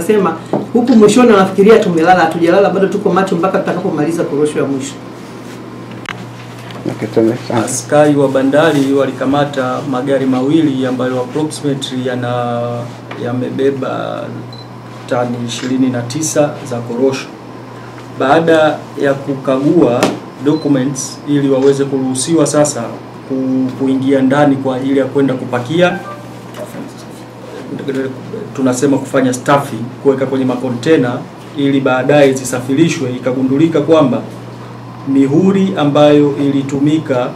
tunasema huku mwishoni wanafikiria tumelala, hatujalala bado, tuko macho mpaka tutakapomaliza korosho ya mwisho. Askari wa bandari walikamata magari mawili ambayo approximately yamebeba tani 29 za korosho. Baada ya kukagua documents ili waweze kuruhusiwa sasa kuingia ndani kwa ajili ya kwenda kupakia, tunasema kufanya stuffing, kuweka kwenye makontena ili baadaye zisafirishwe, ikagundulika kwamba mihuri ambayo ilitumika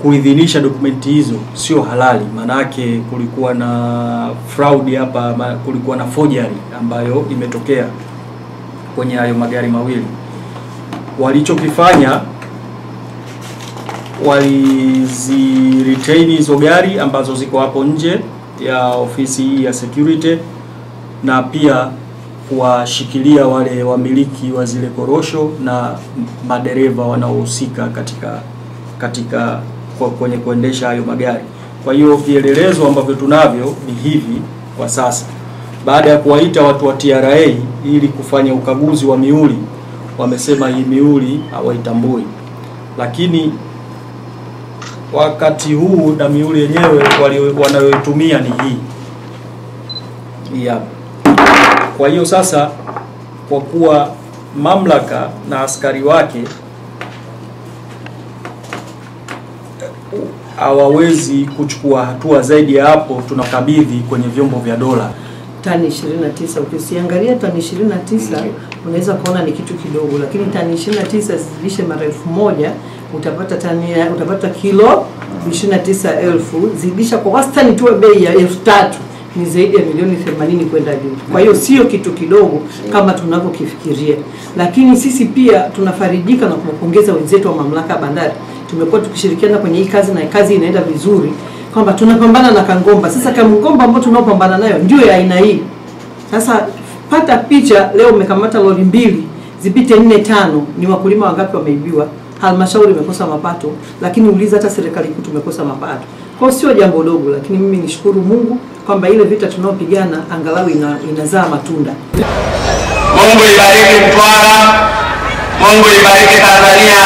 kuidhinisha dokumenti hizo sio halali. Manake kulikuwa na fraud hapa, kulikuwa na forgery ambayo imetokea kwenye hayo magari mawili. Walichokifanya, waliziretain hizo gari ambazo ziko hapo nje ya ofisi hii ya security, na pia kuwashikilia wale wamiliki wa zile korosho na madereva wanaohusika katika kwenye kuendesha hayo magari. Kwa hiyo vielelezo ambavyo tunavyo ni hivi kwa sasa. Baada ya kuwaita watu wa TRA ili kufanya ukaguzi wa mihuri, wamesema hii mihuri hawaitambui. Lakini wakati huu na mihuri yenyewe wanayoitumia ni hii. Kwa hiyo sasa, kwa kuwa mamlaka na askari wake hawawezi kuchukua hatua zaidi ya hapo, tunakabidhi kwenye vyombo vya dola. Tani 29, ukisiangalia tani 29 unaweza kuona ni kitu kidogo, lakini tani 29 zidishe mara 1000 utapata kilo 29,000, zidisha kwa wastani tu bei ya 3000 ni zaidi ya milioni 80 kwenda juu. Kwa hiyo sio kitu kidogo kama tunavyokifikiria. Lakini sisi pia tunafarijika na kumpongeza wenzetu wa mamlaka ya bandari. Tumekuwa tukishirikiana kwenye hii kazi na kazi inaenda vizuri, kwamba tunapambana na Kangomba. Sasa Kangomba ambao tunaopambana nayo ndio ya aina hii. Sasa pata picha, leo umekamata lori 2, zipite 4-5, ni wakulima wangapi wameibiwa? Halmashauri imekosa mapato, lakini uliza hata serikali kuu tumekosa mapato. Kwa sio jambo dogo, lakini mimi nishukuru Mungu kwamba ile vita tunaopigana angalau inazaa matunda. Mungu ibariki Mtwara, Mungu ibariki Tanzania.